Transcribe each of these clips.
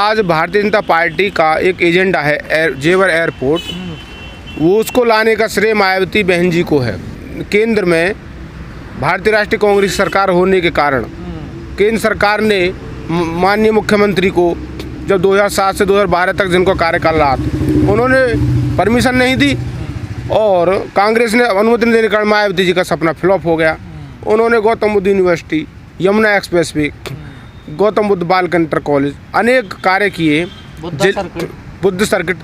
आज भारतीय जनता पार्टी का एक एजेंडा है जेवर एयरपोर्ट, वो उसको लाने का श्रेय मायावती बहन जी को है। केंद्र में भारतीय राष्ट्रीय कांग्रेस सरकार होने के कारण केंद्र सरकार ने माननीय मुख्यमंत्री को जब 2007 से 2012 तक जिनको कार्यकाल रहा था, उन्होंने परमिशन नहीं दी और कांग्रेस ने अनुमति देने के कारण मायावती जी का सपना फ्लॉप हो गया। उन्होंने Gautam Buddha university, Yamuna express way, Gautam Buddha बाल इंटर कॉलेज, अनेक कार्य किए, बुद्ध सर्किट,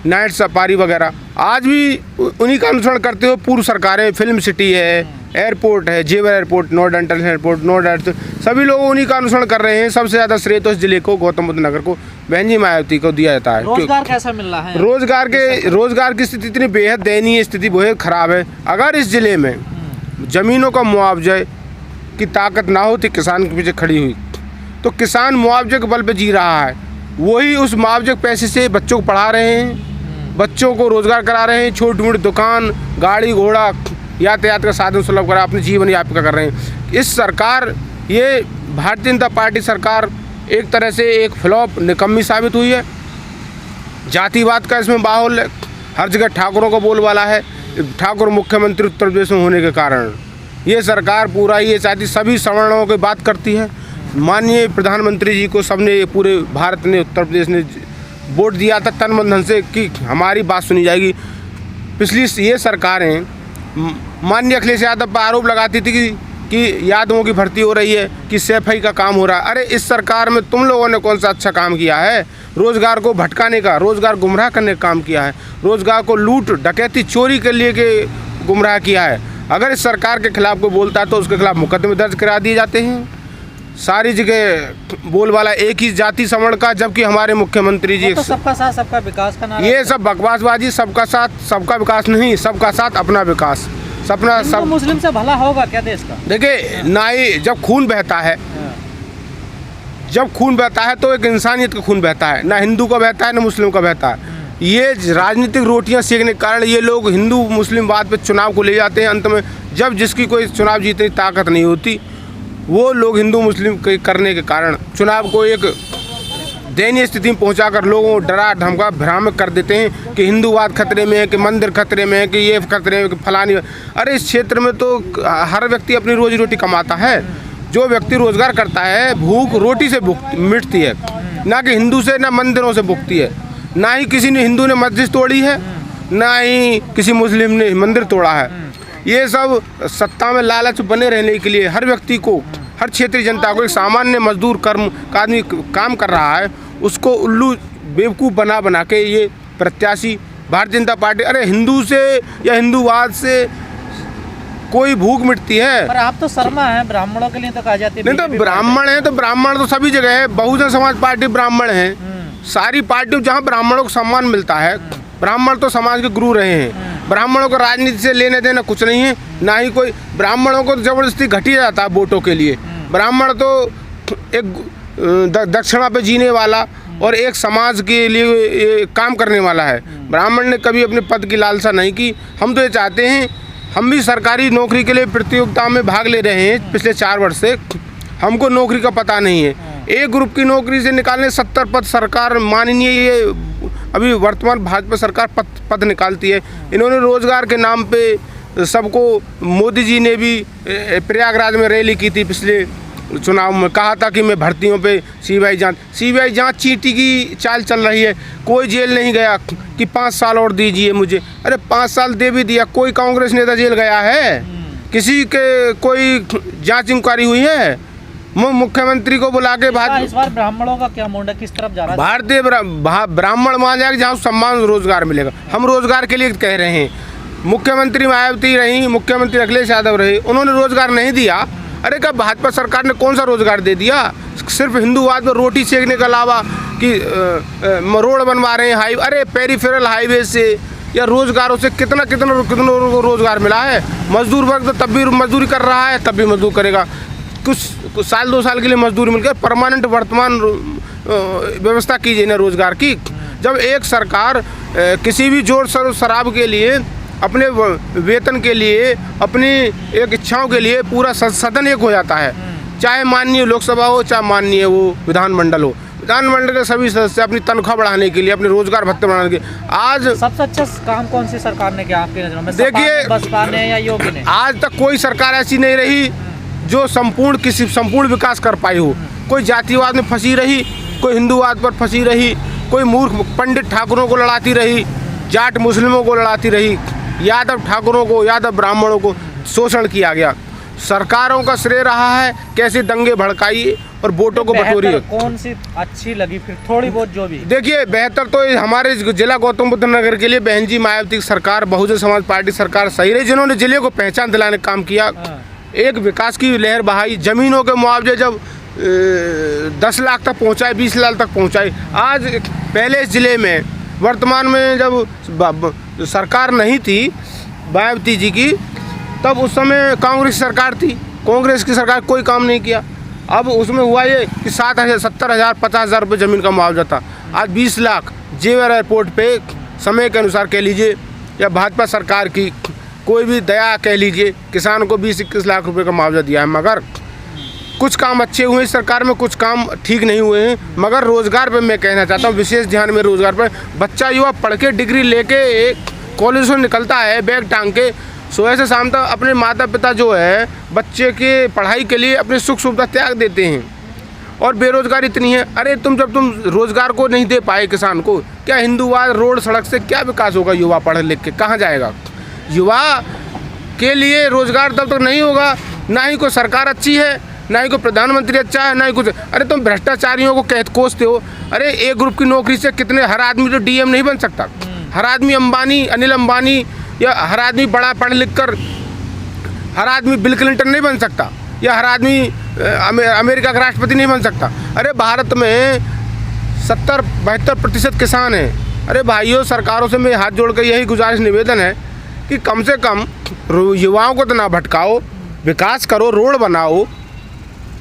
नाइट सफारी वगैरह। आज भी उन्हीं का अनुसरण करते हुए पूर्व सरकारें, फिल्म सिटी है, एयरपोर्ट है, जेवर airport, Noida international airport, Noida, सभी लोग उन्हीं का अनुसरण कर रहे हैं। सबसे ज़्यादा श्रेय तो इस जिले को, गौतम बुद्ध नगर को बहन जी मायावती को दिया जाता है। रोजगार कैसा मिल रहा है? रोजगार की स्थिति इतनी बेहद दयनीय स्थिति, बहुत खराब है। अगर इस जिले में ज़मीनों का मुआवजे की ताकत ना होती किसान के पीछे खड़ी हुई, तो किसान मुआवजे के बल पे जी रहा है। वही उस मुआवजे के पैसे से बच्चों को पढ़ा रहे हैं, बच्चों को रोजगार करा रहे हैं, छोटी मोटी दुकान, गाड़ी घोड़ा, यातायात का साधन सुलभ करा, अपने जीवन यापन कर रहे हैं। इस सरकार, ये भारतीय जनता पार्टी सरकार एक तरह से एक फ्लॉप, निकम्मी साबित हुई है। जातिवाद का इसमें माहौल है, हर जगह ठाकुरों का बोलबाला है। ठाकुर मुख्यमंत्री उत्तर प्रदेश में होने के कारण ये सरकार पूरा ये चाहती, सभी सवर्णों की बात करती है। माननीय प्रधानमंत्री जी को सबने, पूरे भारत ने, उत्तर प्रदेश ने वोट दिया था तन मन धन से कि हमारी बात सुनी जाएगी। पिछली ये सरकारें माननीय अखिलेश यादव पर आरोप लगाती थी कि यादवों की भर्ती हो रही है, कि सफाई का काम हो रहा है। अरे इस सरकार में तुम लोगों ने कौन सा अच्छा काम किया है? रोज़गार को भटकाने का, रोज़गार गुमराह करने का काम किया है, रोज़गार को लूट डकैती चोरी के लिए के गुमराह किया है। अगर इस सरकार के खिलाफ कोई बोलता है तो उसके खिलाफ मुकदमे दर्ज करा दिए जाते हैं। सारी जगह बोलबाला एक ही जाति समण का, जबकि हमारे मुख्यमंत्री जी तो सबका साथ सबका विकास का नारा, ये सब बकवासबाजी। सबका साथ सबका विकास नहीं, सबका साथ अपना विकास, सपना सब। मुस्लिम से भला होगा क्या देश का? देखिए ना, ही जब खून बहता है, जब खून बहता है तो एक इंसानियत का खून बहता है, ना हिंदू का बहता है ना मुस्लिम का बहता है। ये राजनीतिक रोटियां सेकने के कारण ये लोग हिंदू मुस्लिम बात पे चुनाव को ले जाते हैं। अंत में जब जिसकी कोई चुनाव जीतने की ताकत नहीं होती, वो लोग हिंदू मुस्लिम करने के कारण चुनाव को एक दयनीय स्थिति में पहुंचाकर लोगों को डरा धमका भ्रामक कर देते हैं कि हिंदूवाद खतरे में है, कि मंदिर खतरे में है, कि ये खतरे में, कि फलानी। अरे इस क्षेत्र में तो हर व्यक्ति अपनी रोजी रोटी कमाता है। जो व्यक्ति रोजगार करता है, भूख रोटी से मिटती है, ना कि हिंदू से, ना मंदिरों से भुगती है। ना ही किसी ने, हिंदू ने मस्जिद तोड़ी है, ना ही किसी मुस्लिम ने मंदिर तोड़ा है। ये सब सत्ता में लालच बने रहने के लिए हर व्यक्ति को, हर क्षेत्रीय जनता को, एक सामान्य मजदूर कर्म का आदमी काम कर रहा है, उसको उल्लू बेवकूफ़ बना के ये प्रत्याशी भारतीय जनता पार्टी। अरे हिंदू से या हिंदूवाद से कोई भूख मिटती है? पर आप तो शर्मा हैं, ब्राह्मणों के लिए तो कहा जाती है। नहीं तो ब्राह्मण है, तो ब्राह्मण तो सभी जगह है। बहुजन समाज पार्टी ब्राह्मण है, सारी पार्टियों जहाँ ब्राह्मणों को सम्मान मिलता है। ब्राह्मण तो समाज के गुरु रहे हैं। ब्राह्मणों को राजनीति से लेने देना कुछ नहीं है, ना ही कोई ब्राह्मणों को जबरदस्ती घटिया जाता है वोटों के लिए। ब्राह्मण तो एक दक्षिणा पे जीने वाला और एक समाज के लिए काम करने वाला है। ब्राह्मण ने कभी अपने पद की लालसा नहीं की। हम तो ये चाहते हैं, हम भी सरकारी नौकरी के लिए प्रतियोगिता में भाग ले रहे हैं पिछले 4 वर्ष से। हमको नौकरी का पता नहीं है। एक ग्रुप की नौकरी से निकालने 70 पद सरकार, माननीय ये अभी वर्तमान भाजपा सरकार पद निकालती है। इन्होंने रोजगार के नाम पे सबको, मोदी जी ने भी प्रयागराज में रैली की थी पिछले चुनाव में, कहा था कि मैं भर्तियों पे सीबीआई जांच चींटी की चाल चल रही है। कोई जेल नहीं गया कि 5 साल और दीजिए मुझे। अरे 5 साल दे भी दिया, कोई कांग्रेस नेता जेल गया है? किसी के कोई जांच इंक्वायरी हुई है? मुख्यमंत्री को बुला के इस बार ब्राह्मणों का क्या मूड है, किस तरफ जा रहा है? भारतीय ब्राह्मण मान जाए जहाँ सम्मान रोजगार मिलेगा। हम रोजगार के लिए कह रहे हैं। मुख्यमंत्री मायावती रही, मुख्यमंत्री अखिलेश यादव रहे, उन्होंने रोजगार नहीं दिया। अरे कब भाजपा सरकार ने कौन सा रोजगार दे दिया? सिर्फ हिंदूवाद में रोटी सेकने के अलावा कि रोड बनवा रहे हैं, हाईवे, अरे पेरीफेरल हाईवे से या रोजगारों से कितना रोजगार मिला है? मजदूर वर्ग तो तब भी मजदूरी कर रहा है, तब भी मजदूर करेगा। कुछ साल 2 साल के लिए मजदूरी मिल गया, परमानेंट वर्तमान व्यवस्था कीजिए ना रोजगार की। जब एक सरकार किसी भी जोर शराब के लिए, अपने वेतन के लिए, अपनी एक इच्छाओं के लिए पूरा सदन एक हो जाता है, चाहे माननीय लोकसभा हो, चाहे माननीय वो विधानमंडल हो। विधानमंडल के सभी सदस्य अपनी तनख्वाह बढ़ाने के लिए, अपने रोजगार भत्ते बढ़ाने के लिए आज सबसे अच्छा काम कौन सी सरकार ने किया आपकी नजरों में? देखिए, सपा ने, बसपा ने या योगी ने? आज तक कोई सरकार ऐसी नहीं रही जो संपूर्ण विकास कर पाई हो। कोई जातिवाद में फंसी रही, कोई हिंदूवाद पर फंसी रही, कोई मूर्ख पंडित ठाकुरों को लड़ाती रही, जाट मुस्लिमों को लड़ाती रही, यादव ठाकुरों को, यादव ब्राह्मणों को शोषण किया गया। सरकारों का श्रेय रहा है कैसे दंगे भड़काई और वोटों को बटोरी। कौन सी अच्छी लगी फिर थोड़ी बहुत जो भी? देखिए, बेहतर तो हमारे जिला गौतम बुद्ध नगर के लिए बहन जी मायावती की सरकार, बहुजन समाज पार्टी सरकार सही रही, जिन्होंने जिले को पहचान दिलाने का काम किया, एक विकास की लहर बहाई, जमीनों के मुआवजे जब 10 लाख तक पहुंचाए, 20 लाख तक पहुंचाए। आज पहले इस जिले में वर्तमान में जब सरकार नहीं थी मायावती जी की, तब उस समय कांग्रेस सरकार थी, कांग्रेस की सरकार कोई काम नहीं किया। अब उसमें हुआ ये कि 60,000, 70,000, 50,000 रुपये ज़मीन का मुआवजा था, आज 20 लाख जेवर एयरपोर्ट पे समय के अनुसार कह लीजिए, या भाजपा सरकार की कोई भी दया कह लीजिए, किसान को 20-21 लाख रुपए का मुआवजा दिया है। मगर कुछ काम अच्छे हुए इस सरकार में, कुछ काम ठीक नहीं हुए हैं। मगर रोज़गार पे मैं कहना चाहता हूँ, विशेष ध्यान में रोज़गार पर। बच्चा युवा पढ़ के डिग्री लेके एक कॉलेज से निकलता है बैग टांग के, सुबह से शाम तक अपने माता पिता जो है बच्चे के पढ़ाई के लिए अपनी सुख सुविधा त्याग देते हैं, और बेरोजगारी इतनी है। अरे जब तुम रोज़गार को नहीं दे पाए किसान को, क्या हिंदूवाद रोड सड़क से क्या विकास होगा? युवा पढ़ लिख के कहाँ जाएगा? युवा के लिए रोज़गार तब तक नहीं होगा, ना ही कोई सरकार अच्छी है, ना ही कोई प्रधानमंत्री अच्छा है, ना ही कुछ। अरे तुम भ्रष्टाचारियों को कोसते हो। अरे एक ग्रुप की नौकरी से कितने, हर आदमी तो डीएम नहीं बन सकता, हर आदमी अंबानी, अनिल अंबानी, या हर आदमी बड़ा पढ़ लिख कर हर आदमी बिल क्लिंटन नहीं बन सकता, या हर आदमी अमेरिका का राष्ट्रपति नहीं बन सकता। अरे भारत में 70-72% किसान हैं। अरे भाइयों, सरकारों से मेरे हाथ जोड़ कर यही गुजारिश निवेदन है कि कम से कम युवाओं को तो ना भटकाओ, विकास करो, रोड बनाओ,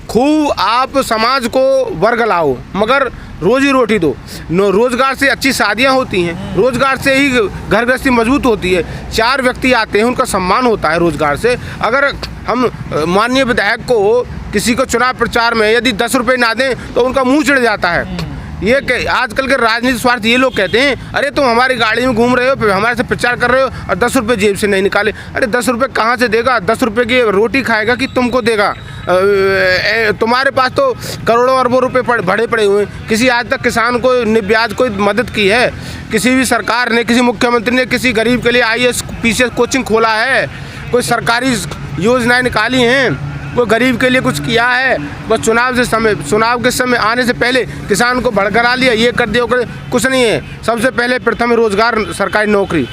खूब आप समाज को वर्ग लाओ, मगर रोजी रोटी दो। रोज़गार से अच्छी शादियां होती हैं, रोज़गार से ही घर गृहस्थी मजबूत होती है। 4 व्यक्ति आते हैं, उनका सम्मान होता है रोज़गार से। अगर हम माननीय विधायक को किसी को चुनाव प्रचार में यदि 10 रुपये ना दें तो उनका मुंह चिढ़ जाता है। ये आजकल के राजनीतिक स्वार्थ ये लोग कहते हैं, अरे तुम हमारी गाड़ी में घूम रहे हो, हमारे से प्रचार कर रहे हो और 10 रुपये जेब से नहीं निकाले। अरे 10 रुपये कहाँ से देगा? 10 रुपये की रोटी खाएगा कि तुमको देगा? तुम्हारे पास तो करोड़ों अरबों रुपए भरे पड़े हुए हैं। किसी आज तक किसान को ब्याज कोई मदद की है? किसी भी सरकार ने, किसी मुख्यमंत्री ने किसी गरीब के लिए IAS PCS कोचिंग खोला है? कोई सरकारी योजनाएं निकाली हैं? कोई गरीब के लिए कुछ किया है? बस चुनाव के समय आने से पहले किसान को भड़करा लिया, ये कर दिया, कुछ नहीं है। सबसे पहले प्रथम रोजगार, सरकारी नौकरी।